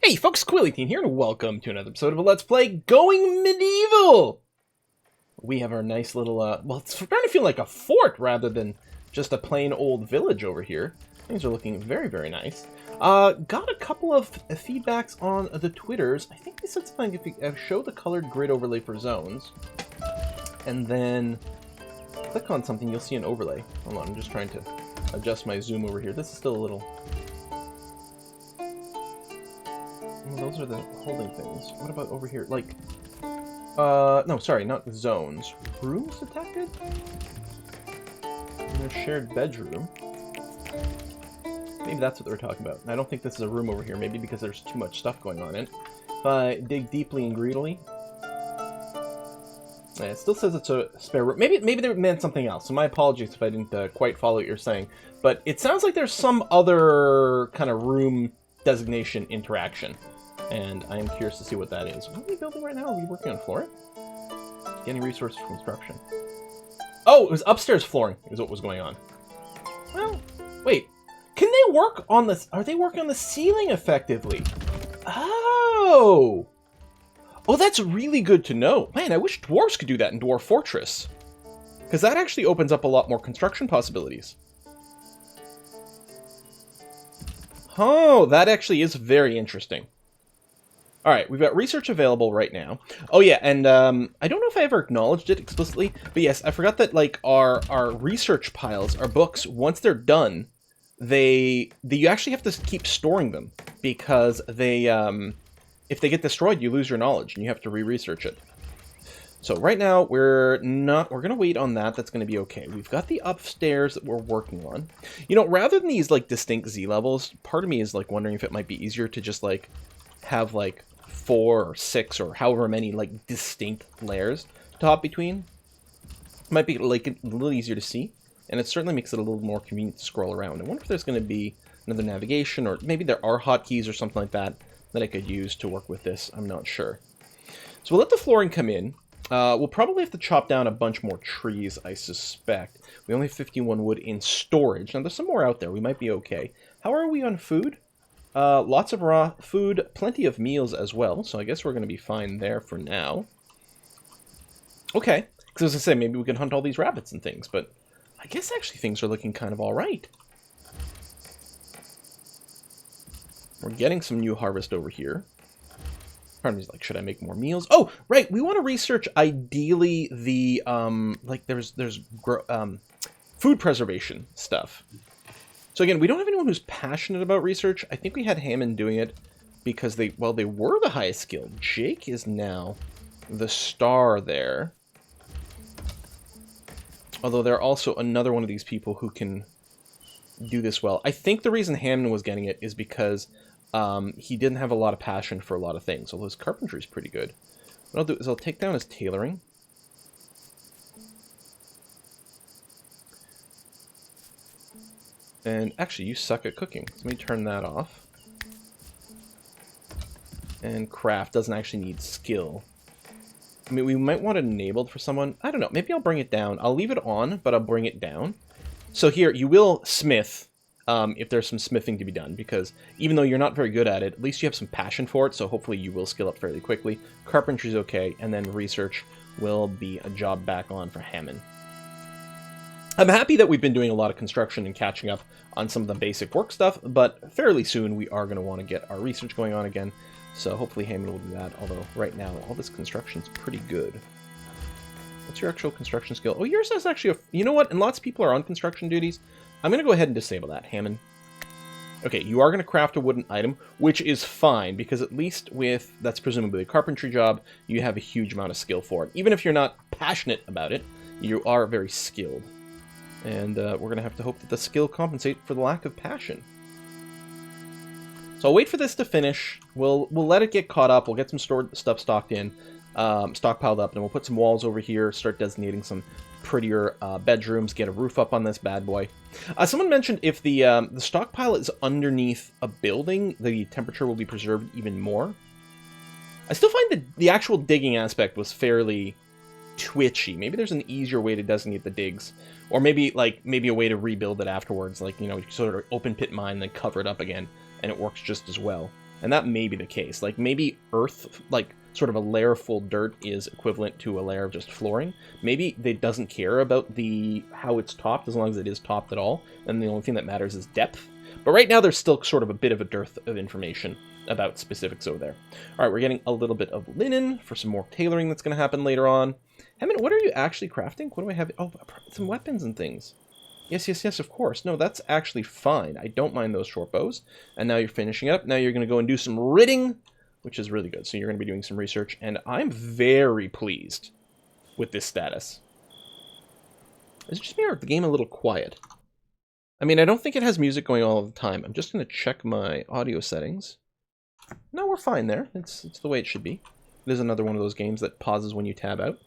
Hey folks, Quilly here, and welcome to another episode of a Let's Play Going Medieval! We have our nice little, well, it's starting to feel like a fort rather than just a plain old village over here. Things are looking very, very nice. Got a couple of feedbacks on the Twitters. I think they said something if you show the colored grid overlay for zones, and then click on something, you'll see an overlay. Hold on, I'm just trying to adjust my zoom over here. This is still a little... Those are the holding things. What about over here? Like, no, sorry, not zones. Rooms detected? In a shared bedroom. Maybe that's what they were talking about. I don't think this is a room over here, maybe because there's too much stuff going on in it. If I dig deeply and greedily... it still says it's a spare room. Maybe they meant something else, so my apologies if I didn't quite follow what you're saying. But it sounds like there's some other kind of room designation interaction. And I am curious to see what that is. What are we building right now? Are we working on flooring? Getting resources for construction. Oh, it was upstairs flooring is what was going on. Well, wait. Can they work on this? Are they working on the ceiling effectively? Oh! Oh, that's really good to know. Man, I wish dwarves could do that in Dwarf Fortress. Because that actually opens up a lot more construction possibilities. Oh, that actually is very interesting. All right, we've got research available right now. Oh yeah, and I don't know if I ever acknowledged it explicitly, but yes, I forgot that like our research piles, our books, once they're done, you actually have to keep storing them because they if they get destroyed, you lose your knowledge and you have to re-research it. So right now we're gonna wait on that. That's gonna be okay. We've got the upstairs that we're working on. You know, rather than these like distinct Z levels, part of me is like wondering if it might be easier to just like have like 4 or 6 or however many like distinct layers to hop between. It might be like a little easier to see, and it certainly makes it a little more convenient to scroll around. I wonder if there's going to be another navigation, or maybe there are hotkeys or something like that that I could use to work with this. I'm not sure. So we'll let the flooring come in. We'll probably have to chop down a bunch more trees, I suspect. We only have 51 wood in storage. Now there's some more out there. We might be okay. How are we on food? Lots of raw food, plenty of meals as well, so I guess we're going to be fine there for now. Okay, because as I say, maybe we can hunt all these rabbits and things, but I guess actually things are looking kind of alright. We're getting some new harvest over here. Part of me's like, should I make more meals? Oh, right, we want to research ideally the, like there's food preservation stuff. So again, we don't have anyone who's passionate about research. I think we had Hammond doing it because they were the highest skill. Jake is now the star there. Although they're also another one of these people who can do this well. I think the reason Hammond was getting it is because he didn't have a lot of passion for a lot of things. Although his carpentry is pretty good. What I'll do is I'll take down his tailoring. And actually, you suck at cooking. So let me turn that off. And craft doesn't actually need skill. I mean, we might want it enabled for someone. I don't know. Maybe I'll bring it down. I'll leave it on, but I'll bring it down. So here, you will smith if there's some smithing to be done. Because even though you're not very good at it, at least you have some passion for it. So hopefully you will skill up fairly quickly. Carpentry's okay. And then research will be a job back on for Hammond. I'm happy that we've been doing a lot of construction and catching up on some of the basic work stuff, but fairly soon we are going to want to get our research going on again, so hopefully Hammond will do that, although right now all this construction's pretty good. What's your actual construction skill? Oh, yours is actually you know what? And lots of people are on construction duties. I'm going to go ahead and disable that, Hammond. Okay, you are going to craft a wooden item, which is fine, because at least with, that's presumably a carpentry job, you have a huge amount of skill for it. Even if you're not passionate about it, you are very skilled. And we're going to have to hope that the skill compensate for the lack of passion. So I'll wait for this to finish. We'll let it get caught up. We'll get some stored stuff stockpiled up, and we'll put some walls over here, start designating some prettier bedrooms, get a roof up on this bad boy. Someone mentioned if the stockpile is underneath a building, the temperature will be preserved even more. I still find that the actual digging aspect was fairly twitchy. Maybe there's an easier way to designate the digs, or maybe a way to rebuild it afterwards, like, you know, sort of open pit mine, then cover it up again, and it works just as well. And that may be the case. Like, maybe earth, like, sort of a layer full dirt is equivalent to a layer of just flooring. Maybe they doesn't care about how it's topped, as long as it is topped at all, and the only thing that matters is depth. But right now there's still sort of a bit of a dearth of information about specifics over there. All right, we're getting a little bit of linen for some more tailoring that's going to happen later on. Hammond, what are you actually crafting? What do I have? Oh, some weapons and things. Yes, of course. No, that's actually fine. I don't mind those short bows. And now you're finishing up. Now you're going to go and do some ridding, which is really good. So you're going to be doing some research, and I'm very pleased with this status. Is it just me or the game a little quiet? I mean, I don't think it has music going all the time. I'm just going to check my audio settings. No, we're fine there. It's the way it should be. It is another one of those games that pauses when you tab out.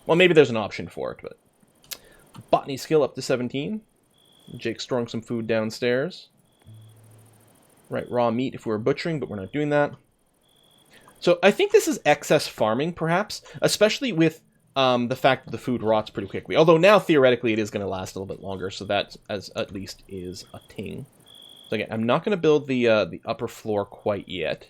Well, maybe there's an option for it, but... Botany skill up to 17. Jake's throwing some food downstairs. Right, raw meat if we were butchering, but we're not doing that. So I think this is excess farming, perhaps, especially with the fact that the food rots pretty quickly. Although now, theoretically, it is going to last a little bit longer, so that at least is a ting. So again, I'm not going to build the upper floor quite yet.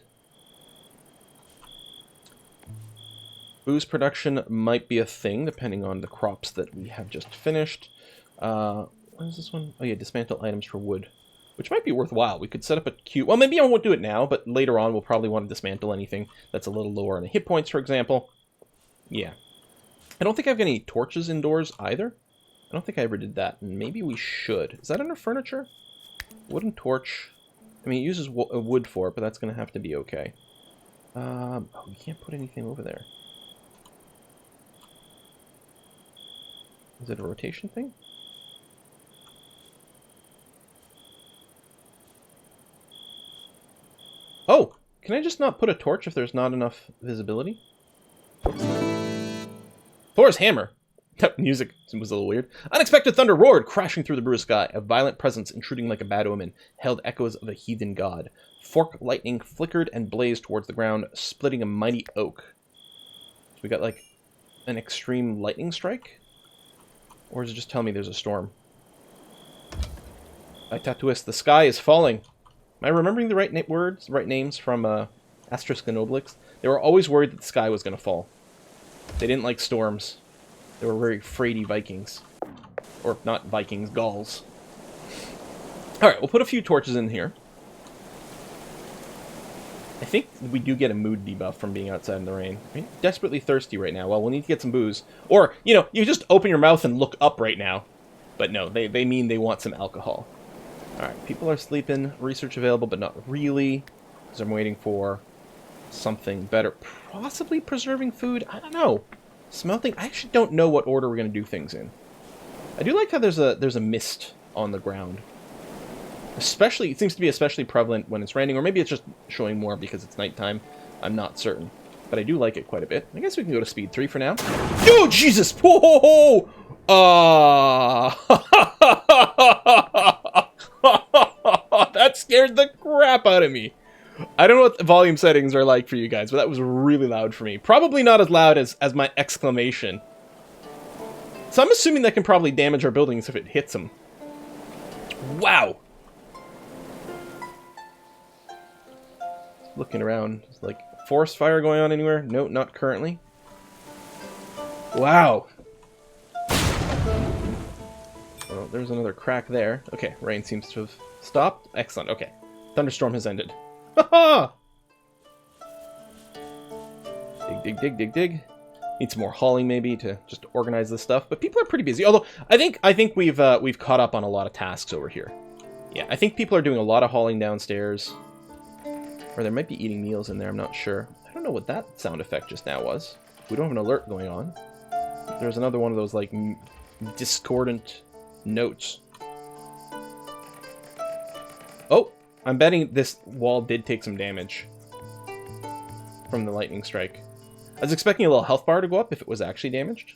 Booze production might be a thing, depending on the crops that we have just finished. What is this one? Oh yeah, dismantle items for wood, which might be worthwhile. We could set up a queue. Well, maybe I won't do it now, but later on we'll probably want to dismantle anything that's a little lower on the hit points, for example. Yeah. I don't think I have any torches indoors either. I don't think I ever did that, and maybe we should. Is that under furniture? Wooden torch. I mean, it uses wood for it, but that's going to have to be okay. Oh, we can't put anything over there. Is it a rotation thing? Oh! Can I just not put a torch if there's not enough visibility? Thor's hammer! That music was a little weird. Unexpected thunder roared, crashing through the blue sky. A violent presence, intruding like a bad omen, held echoes of a heathen god. Fork lightning flickered and blazed towards the ground, splitting a mighty oak. So we got, like, an extreme lightning strike? Or is it just telling me there's a storm? I Tatooist, the sky is falling. Am I remembering the right right names from Asterisk and Obelix? They were always worried that the sky was going to fall. They didn't like storms. They were very fraidy Vikings. Or not Vikings, Gauls. Alright, we'll put a few torches in here. I think we do get a mood debuff from being outside in the rain. I'm desperately thirsty right now. Well, we'll need to get some booze. Or, you know, you just open your mouth and look up right now. But no, they mean they want some alcohol. Alright, people are sleeping. Research available, but not really. Because I'm waiting for something better. Possibly preserving food? I don't know. Smelting? I actually don't know what order we're going to do things in. I do like how there's a mist on the ground. Especially, it seems to be especially prevalent when it's raining, or maybe it's just showing more because it's nighttime. I'm not certain. But I do like it quite a bit. I guess we can go to speed 3 for now. Oh, Jesus! Whoa! That scared the crap out of me. I don't know what the volume settings are like for you guys, but that was really loud for me. Probably not as loud as my exclamation. So I'm assuming that can probably damage our buildings if it hits them. Wow! Looking around, is like forest fire going on anywhere? No, not currently. Wow. Well, there's another crack there. Okay, rain seems to have stopped. Excellent, okay. Thunderstorm has ended. Ha-ha! Dig. Need some more hauling maybe to just organize this stuff. But people are pretty busy. Although I think we've caught up on a lot of tasks over here. Yeah, I think people are doing a lot of hauling downstairs. Or there might be eating meals in there, I'm not sure. I don't know what that sound effect just now was. We don't have an alert going on. There's another one of those, like, discordant notes. Oh! I'm betting this wall did take some damage from the lightning strike. I was expecting a little health bar to go up if it was actually damaged.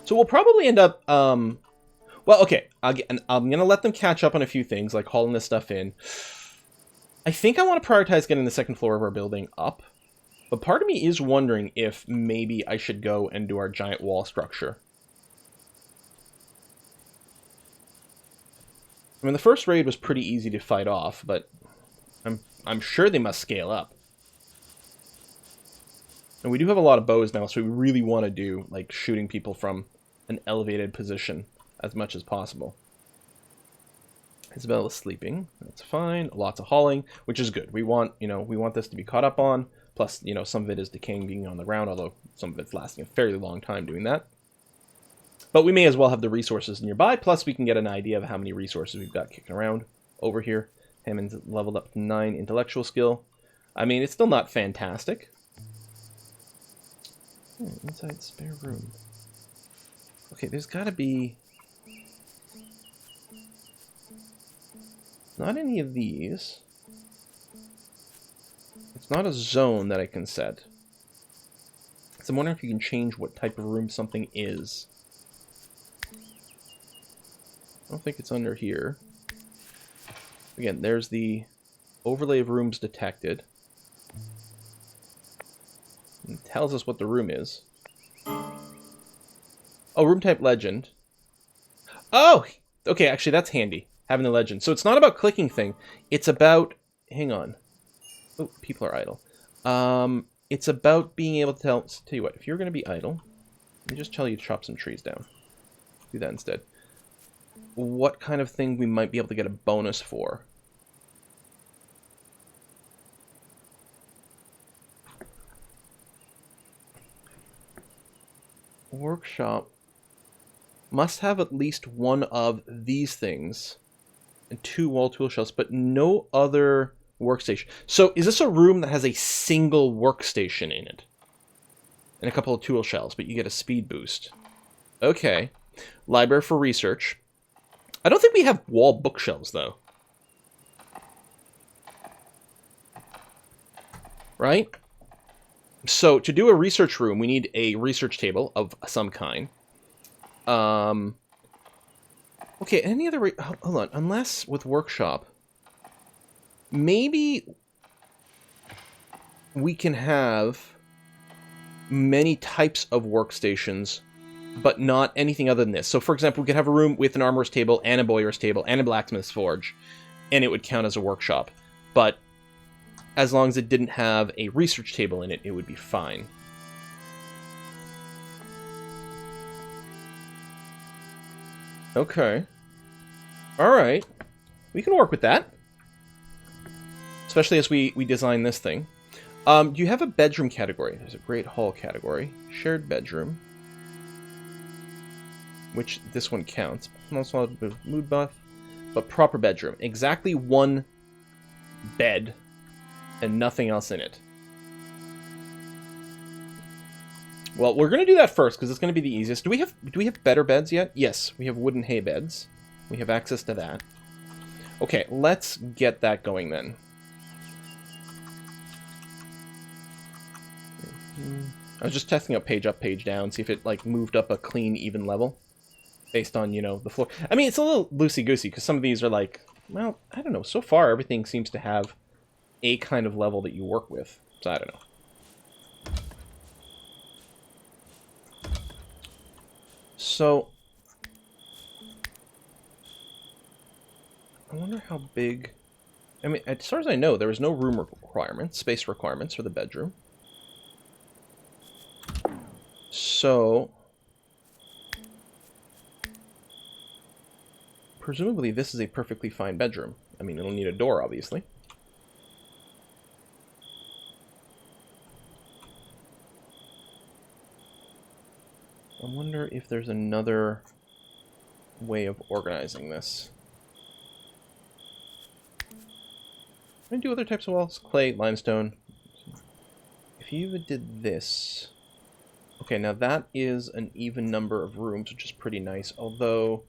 So we'll probably end up... Well, okay, I'm going to let them catch up on a few things, like hauling this stuff in. I think I want to prioritize getting the second floor of our building up. But part of me is wondering if maybe I should go and do our giant wall structure. I mean, the first raid was pretty easy to fight off, but I'm sure they must scale up. And we do have a lot of bows now, so we really want to do, like, shooting people from an elevated position as much as possible. Isabella's sleeping. That's fine. Lots of hauling, which is good. We want, we want this to be caught up on. Plus, some of it is decaying being on the ground, although some of it's lasting a fairly long time doing that. But we may as well have the resources nearby, plus we can get an idea of how many resources we've got kicking around over here. Hammond's leveled up to 9 intellectual skill. I mean, it's still not fantastic. Inside spare room. Okay, there's got to be... Not any of these. It's not a zone that I can set. So I'm wondering if you can change what type of room something is. I don't think it's under here. Again, there's the overlay of rooms detected. It tells us what the room is. Oh, room type legend. Oh! Okay, actually that's handy, having the legend. So it's not about clicking thing. It's about... Hang on. Oh, people are idle. It's about being able to tell you what, if you're going to be idle, let me just tell you to chop some trees down. Do that instead. What kind of thing we might be able to get a bonus for. Workshop must have at least one of these things and 2 wall tool shelves, but no other workstation. So is this a room that has a single workstation in it? And a couple of tool shelves, but you get a speed boost. Okay. Library for research. I don't think we have wall bookshelves, though. Right? So, to do a research room, we need a research table of some kind. Okay, any other... Hold on. Unless with workshop... Maybe... we can have many types of workstations, but not anything other than this. So, for example, we could have a room with an armorer's table, and a bowyer's table, and a blacksmith's forge, and it would count as a workshop. But... as long as it didn't have a research table in it, it would be fine. Okay. Alright. We can work with that. Especially as we design this thing. Do you have a bedroom category? There's a great hall category. Shared bedroom. Which this one counts. Also a bit of mood buff. But proper bedroom. Exactly one bed. And nothing else in it. Well, we're going to do that first, because it's going to be the easiest. Do we have better beds yet? Yes, we have wooden hay beds. We have access to that. Okay, let's get that going then. I was just testing out page up, page down, see if it, like, moved up a clean, even level. Based on, the floor. I mean, it's a little loosey-goosey, because some of these are like, well, I don't know. So far, everything seems to have a kind of level that you work with. So I don't know. So I wonder how big... I mean, as far as I know, there was no room requirements, space requirements for the bedroom. So presumably this is a perfectly fine bedroom. I mean, it'll need a door, obviously. I wonder if there's another way of organizing this. Can I do other types of walls? Clay, limestone. If you even did this... Okay, now that is an even number of rooms, which is pretty nice, although...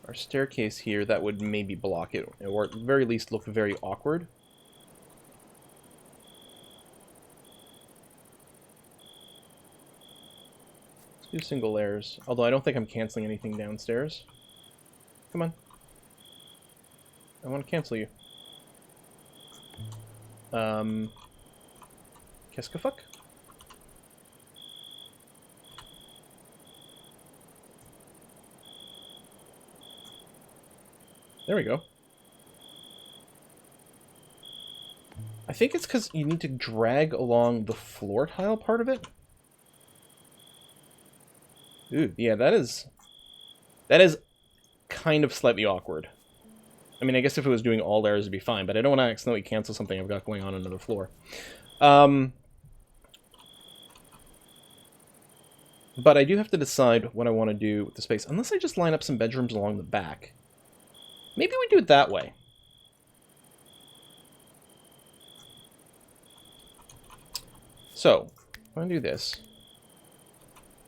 Our staircase here, that would maybe block it, or at the very least look very awkward. Do single layers, although I don't think I'm canceling anything downstairs. Come on. I want to cancel you. Qu'est-ce que fuck? There we go. I think it's because you need to drag along the floor tile part of it. Ooh, yeah, that is kind of slightly awkward. I mean, I guess if it was doing all layers, it'd be fine, but I don't want to accidentally cancel something I've got going on another floor. But I do have to decide what I want to do with the space, unless I just line up some bedrooms along the back. Maybe we do it that way. So, if I do this,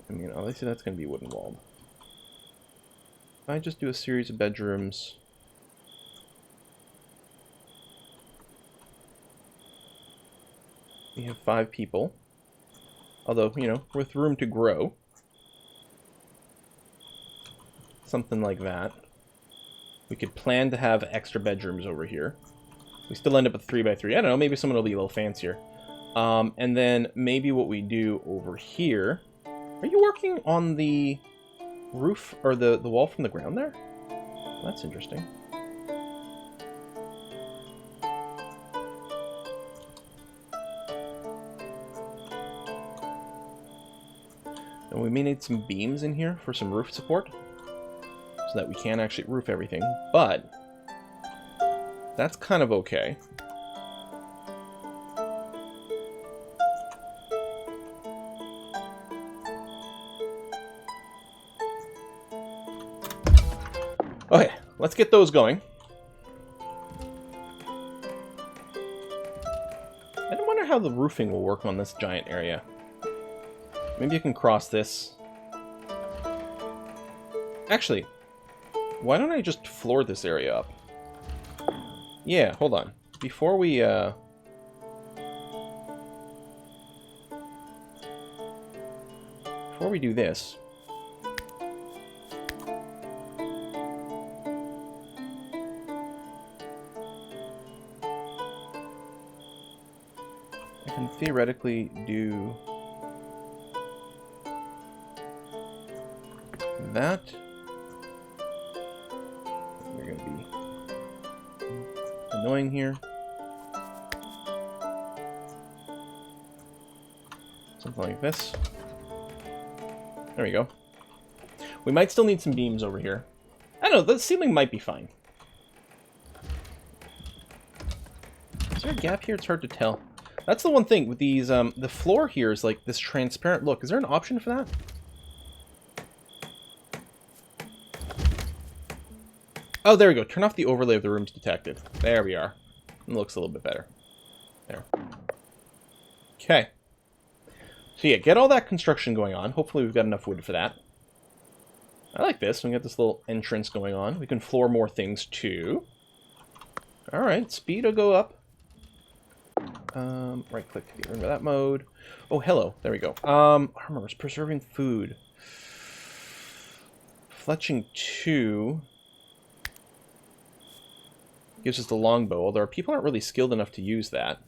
I mean, obviously that's going to be wooden walled. If I just do a series of bedrooms, we have 5 people. Although, you know, with room to grow. Something like that. We could plan to have extra bedrooms over here. We still end up with 3x3. I don't know, maybe someone will be a little fancier. And then maybe what we do over here... Are you working on the roof, or the wall from the ground there? That's interesting. And we may need some beams in here for some roof support, so that we can actually roof everything, but that's kind of okay. Okay, let's get those going. I wonder how the roofing will work on this giant area. Maybe you can cross this. Actually, why don't I just floor this area up? Yeah, hold on. Before we do this... I can theoretically do... that. You're going to be annoying here. Something like this. There we go. We might still need some beams over here. I don't know, the ceiling might be fine. Is there a gap here? It's hard to tell. That's the one thing with these, the floor here is like this transparent look. Is there an option for that? Oh, there we go. Turn off the overlay of the rooms detected. There we are. It looks a little bit better. There. Okay. So yeah, get all that construction going on. Hopefully we've got enough wood for that. I like this. We got this little entrance going on. We can floor more things too. Alright, speed will go up. Right click to get rid of that mode. Oh, hello. There we go. Armor is preserving food. Fletching 2... gives us the longbow, although our people aren't really skilled enough to use that.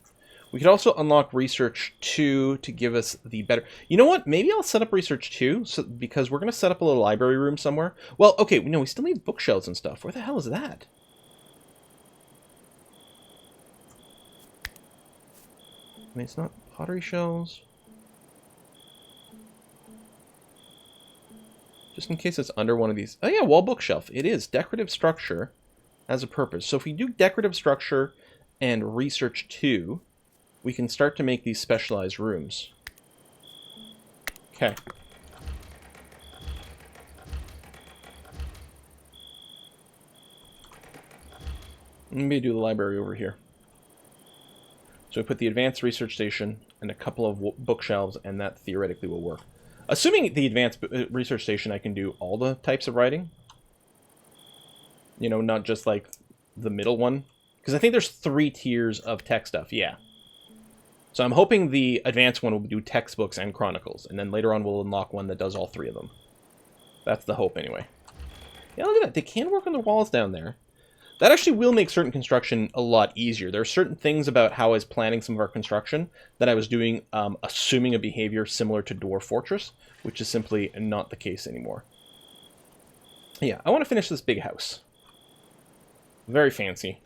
We could also unlock Research 2 to give us the better... You know what? Maybe I'll set up Research 2, because we're going to set up a little library room somewhere. Well, okay, no, we still need bookshelves and stuff. Where the hell is that? I mean, it's not pottery shelves. Just in case it's under one of these... Oh yeah, wall bookshelf. It is. Decorative structure. Has a purpose. So if we do decorative structure and research 2, we can start to make these specialized rooms. Okay. Maybe do the library over here. So we put the advanced research station and a couple of bookshelves, and that theoretically will work. Assuming the advanced research station, I can do all the types of writing. You know, not just like the middle one. Because I think there's 3 tiers of tech stuff, yeah. So I'm hoping the advanced one will do textbooks and chronicles. And then later on we'll unlock one that does all 3 of them. That's the hope anyway. Yeah, look at that. They can work on the walls down there. That actually will make certain construction a lot easier. There are certain things about how I was planning some of our construction that I was doing assuming a behavior similar to Dwarf Fortress, which is simply not the case anymore. Yeah, I want to finish this big house. Very fancy.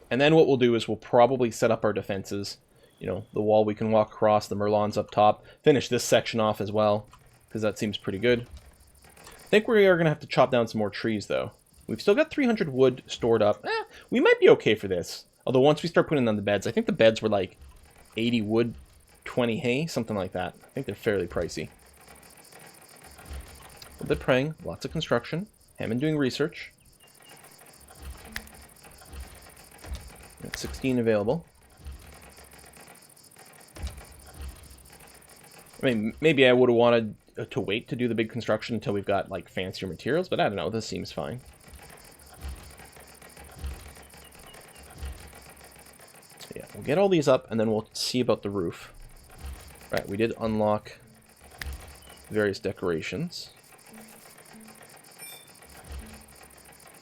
And then what we'll do is we'll probably set up our defenses. You know, the wall we can walk across, the Merlons up top. Finish this section off as well, because that seems pretty good. I think we are going to have to chop down some more trees, though. We've still got 300 wood stored up. We might be okay for this. Although once we start putting on the beds, I think the beds were like 80 wood, 20 hay, something like that. I think they're fairly pricey. A bit praying, lots of construction. Hammond doing research. Got 16 available. I mean, maybe I would have wanted to wait to do the big construction until we've got, like, fancier materials, but I don't know, this seems fine. So yeah, we'll get all these up, and then we'll see about the roof. Right, we did unlock various decorations.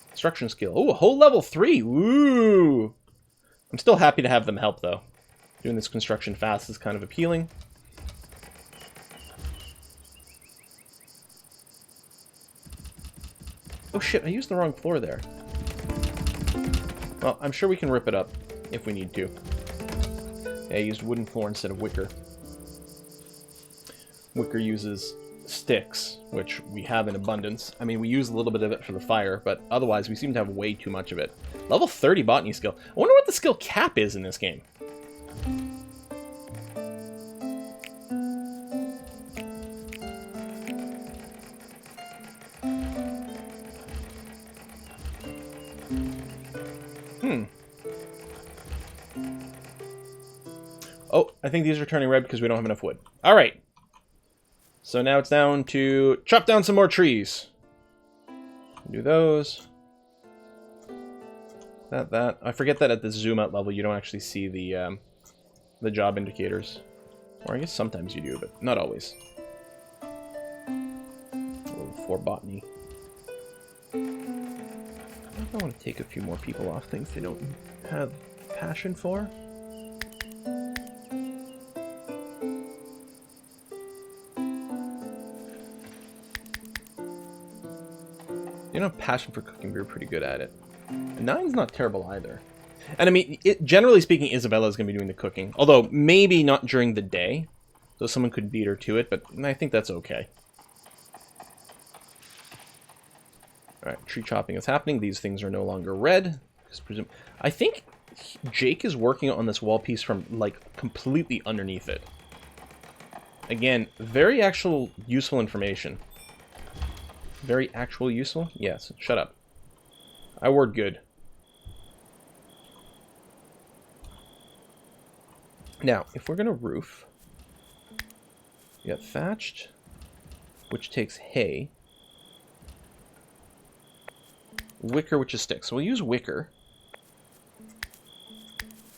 Construction skill. Oh, a whole level 3! Woo! I'm still happy to have them help, though. Doing this construction fast is kind of appealing. Oh shit, I used the wrong floor there. Well, I'm sure we can rip it up if we need to. Yeah, I used wooden floor instead of wicker. Wicker uses sticks, which we have in abundance. I mean, we use a little bit of it for the fire, but otherwise we seem to have way too much of it. Level 30 botany skill. I wonder what the skill cap is in this game. Oh, I think these are turning red because we don't have enough wood. All right. So now it's down to chop down some more trees. Do those. That. I forget that at the zoom out level you don't actually see the job indicators. Or I guess sometimes you do, but not always. Level 4 botany. I want to take a few more people off things they don't have passion for. You know, passion for cooking, we're pretty good at it. And 9's not terrible either. And I mean, generally speaking, Isabella's going to be doing the cooking. Although, maybe not during the day. So someone could beat her to it, but I think that's okay. Alright, tree chopping is happening. These things are no longer red. I think Jake is working on this wall piece from, like, completely underneath it. Again, very actual useful information. Very actual useful? Yes, shut up. I word good. Now, if we're going to roof, we got thatched, which takes hay. Wicker, which is sticks. So we'll use wicker,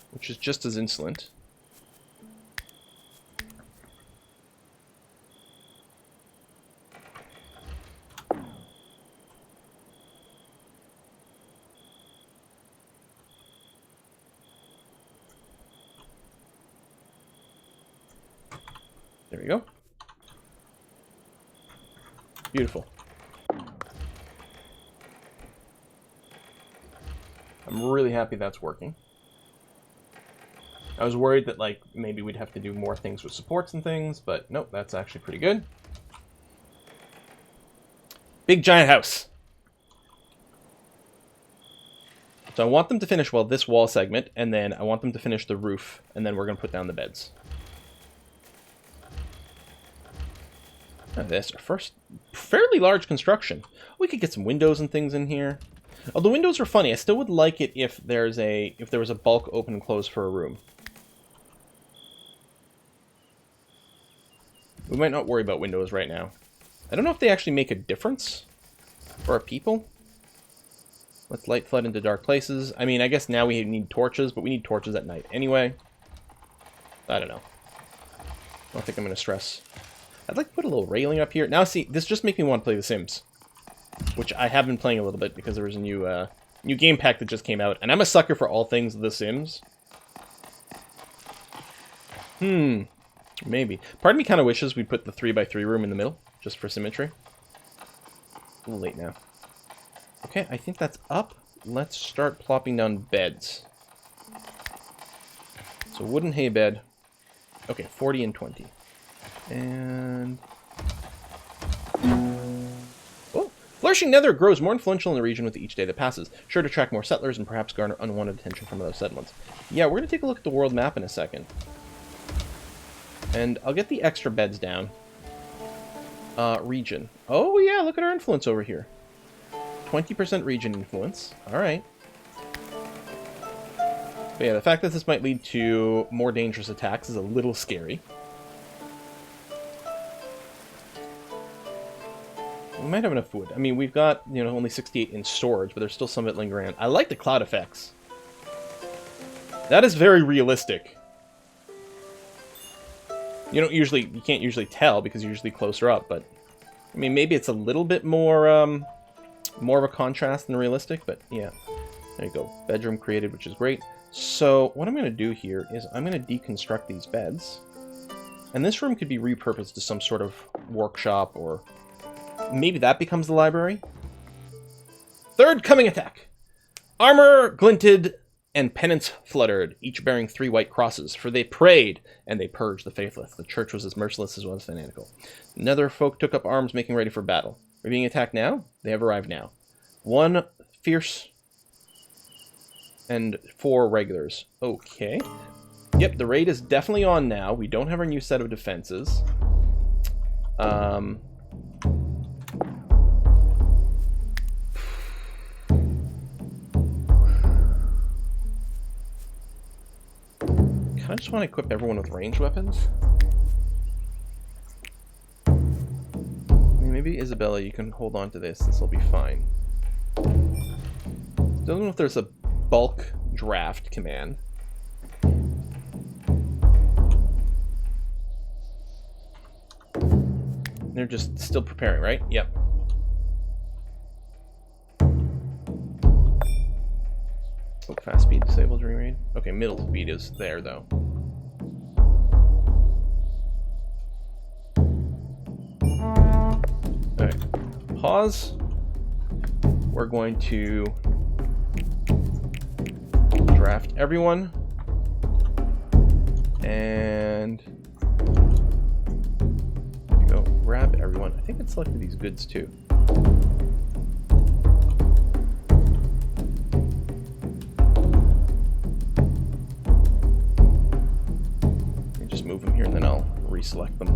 which is just as insolent. There we go. Beautiful. I'm really happy that's working. I was worried that, like, maybe we'd have to do more things with supports and things, but nope, that's actually pretty good. Big giant house. So I want them to finish, well, this wall segment, and then I want them to finish the roof, and then we're going to put down the beds. This, our first fairly large construction. We could get some windows and things in here. Oh, the windows are funny. I still would like it if there was a bulk open and close for a room. We might not worry about windows right now. I don't know if they actually make a difference for our people. Let's light flood into dark places. I mean, I guess now we need torches, but we need torches at night anyway. I don't know. I don't think I'm going to stress. I'd like to put a little railing up here. Now, see, this just makes me want to play The Sims, which I have been playing a little bit because there was a new game pack that just came out, and I'm a sucker for all things The Sims. Maybe. Part of me kind of wishes we'd put the 3x3 room in the middle, just for symmetry. A little late now. Okay, I think that's up. let's start plopping down beds. So wooden hay bed. Okay, 40 and 20. And... oh! Flourishing Nether grows more influential in the region with each day that passes, sure to attract more settlers and perhaps garner unwanted attention from other settlements. Yeah, we're going to take a look at the world map in a second. And I'll get the extra beds down. Region. Oh yeah, look at our influence over here. 20% region influence. Alright. But yeah, the fact that this might lead to more dangerous attacks is a little scary. We might have enough wood. I mean, we've got, you know, only 68 in storage, but there's still some of it lingering around. I like the cloud effects. That is very realistic. You can't usually tell because you're usually closer up, but I mean, maybe it's a little bit more, more of a contrast than realistic, but yeah. There you go. Bedroom created, which is great. So what I'm going to do here is I'm going to deconstruct these beds. And this room could be repurposed to some sort of workshop, or maybe that becomes the library. Third coming attack. Armor glinted and pennants fluttered, each bearing 3 white crosses, for they prayed and they purged the faithless. The church was as merciless as well as fanatical. Nether folk took up arms, making ready for battle. Are we being attacked now? They have arrived now. 1 fierce and 4 regulars. Okay. Yep, the raid is definitely on now. We don't have our new set of defenses. I just want to equip everyone with ranged weapons. I mean, maybe Isabella, you can hold on to this. This will be fine. Don't know if there's a bulk draft command. They're just still preparing, right? Yep. Oh, fast speed disabled during raid. Okay, middle speed is there though. Alright. Pause. We're going to draft everyone. And there you go. Grab everyone. I think it selected these goods too. Move them here and then I'll reselect them.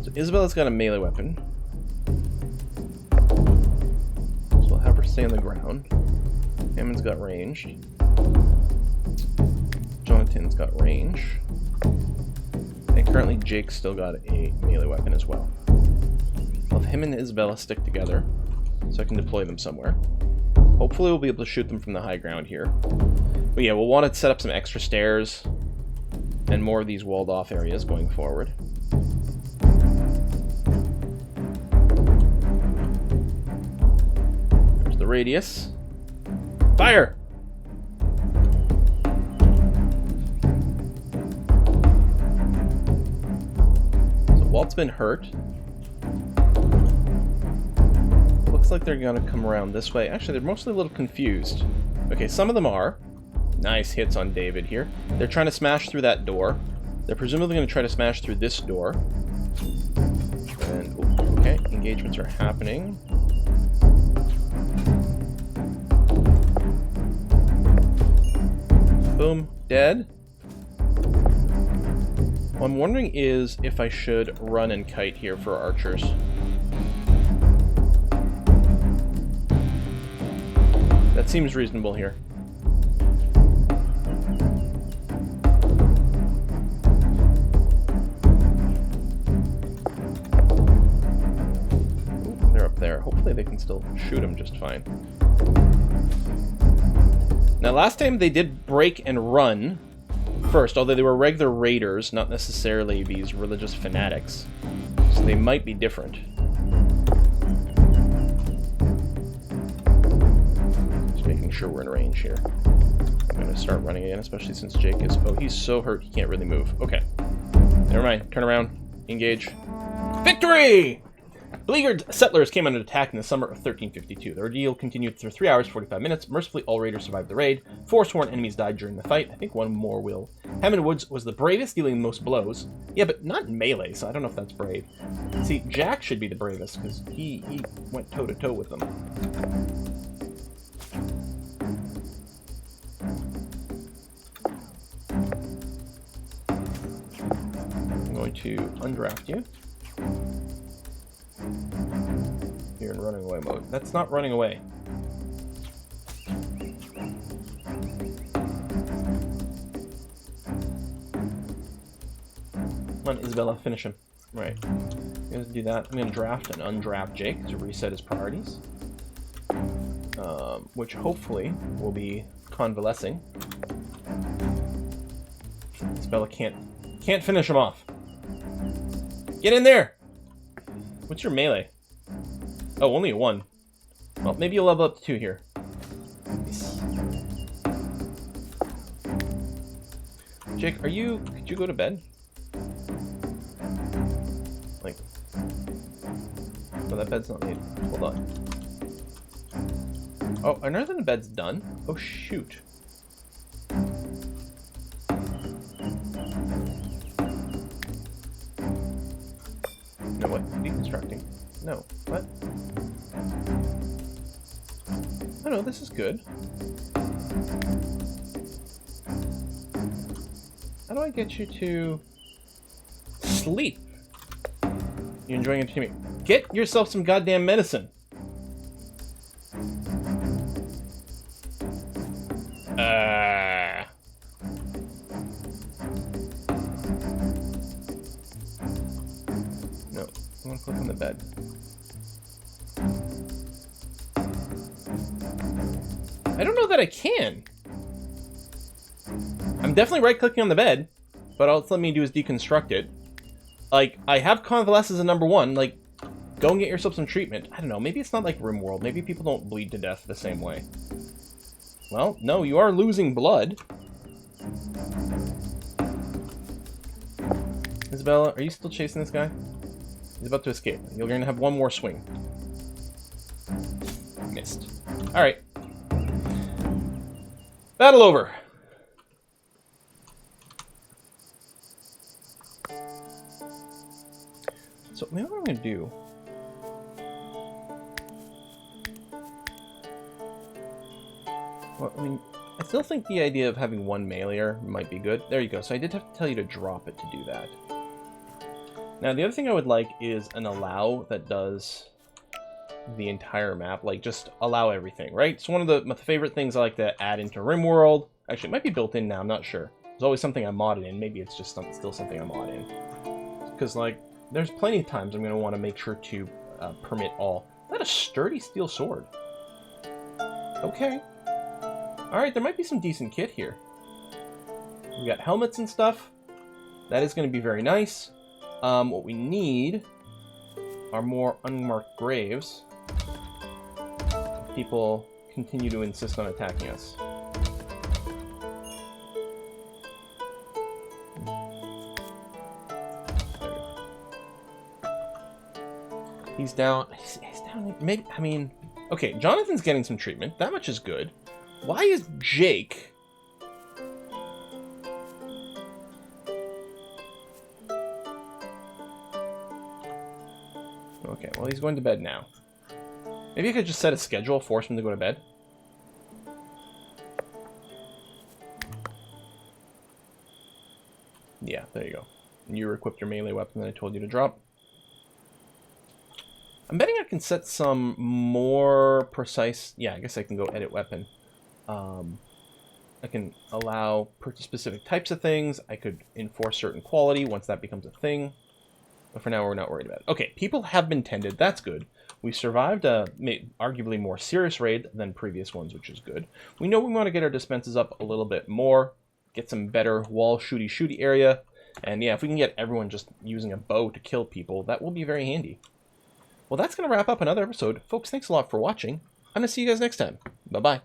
So Isabella's got a melee weapon. So we'll have her stay on the ground. Hammond's got ranged. Jonathan's got range. And currently Jake's still got a melee weapon as well. I'll have him and Isabella stick together so I can deploy them somewhere. Hopefully we'll be able to shoot them from the high ground here. But yeah, we'll want to set up some extra stairs and more of these walled off areas going forward. There's the radius. Fire! So Walt's been hurt. Looks like they're gonna come around this way. Actually, they're mostly a little confused. Okay, some of them are. Nice hits on David here. They're trying to smash through that door. They're presumably going to try to smash through this door. And, ooh, okay, engagements are happening. Boom, dead. What I'm wondering is if I should run and kite here for archers. That seems reasonable here. Ooh, they're up there. Hopefully they can still shoot them just fine. Now last time they did break and run first, although they were regular raiders, not necessarily these religious fanatics. So they might be different. Making sure we're in range here. I'm going to start running again, especially since Jake is... oh, he's so hurt he can't really move. Okay. Never mind. Turn around. Engage. Victory! Beleaguered settlers came under attack in the summer of 1352. The ordeal continued for 3 hours 45 minutes. Mercifully, all raiders survived the raid. 4 sworn enemies died during the fight. I think one more will. Hammond Woods was the bravest, dealing the most blows. Yeah, but not in melee, so I don't know if that's brave. See, Jack should be the bravest, because he went toe-to-toe with them. I'm going to undraft you. You're in running away mode. That's not running away. Come on, Isabella, finish him. Right. I'm going to do that. I'm going to draft and undraft Jake to reset his priorities. Which hopefully will be convalescing. Isabella can't finish him off. Get in there! What's your melee? Oh, only a 1. Well, maybe you'll level up to 2 here. Nice. Jake, could you go to bed? Like, oh, that bed's not made. Hold on. Oh, another the bed's done. Oh, shoot. No, what? Deconstructing. No. What? Oh no, this is good. How do I get you to sleep? You're enjoying entertainment. Get yourself some goddamn medicine. No, I want to click on the bed. I don't know that I can. I'm definitely right-clicking on the bed, but all it's letting me do is deconstruct it. Like, I have convalescence as number 1. Like, go and get yourself some treatment. I don't know, maybe it's not like Rimworld. Maybe people don't bleed to death the same way. Well, no, you are losing blood. Isabella, are you still chasing this guy? He's about to escape. You're going to have one more swing. Missed. Alright. Battle over. So, maybe what I'm going to do... Well, I mean, I still think the idea of having 1 mailer might be good. There you go. So I did have to tell you to drop it to do that. Now, the other thing I would like is an allow that does the entire map. Like, just allow everything, right? It's one of my favorite things I like to add into Rimworld. Actually, it might be built in now. I'm not sure. There's always something I modded in. Maybe it's just still something I mod in. Because, like, there's plenty of times I'm going to want to make sure to permit all. Is that a sturdy steel sword? Okay. Alright, there might be some decent kit here. We got helmets and stuff. That is going to be very nice. What we need are more unmarked graves. People continue to insist on attacking us. He's down. He's down. Maybe, I mean, okay, Jonathan's getting some treatment. That much is good. Why is Jake... Okay, well, he's going to bed now. Maybe I could just set a schedule, force him to go to bed. Yeah, there you go. And you equipped your melee weapon that I told you to drop. I'm betting I can set some more precise... Yeah, I guess I can go edit weapon. I can allow purchase specific types of things. I could enforce certain quality once that becomes a thing. But for now, we're not worried about it. Okay, people have been tended. That's good. We survived a arguably more serious raid than previous ones, which is good. We know we want to get our dispenses up a little bit more. Get some better wall shooty area. And yeah, if we can get everyone just using a bow to kill people, that will be very handy. Well, that's going to wrap up another episode. Folks, thanks a lot for watching. I'm going to see you guys next time. Bye-bye.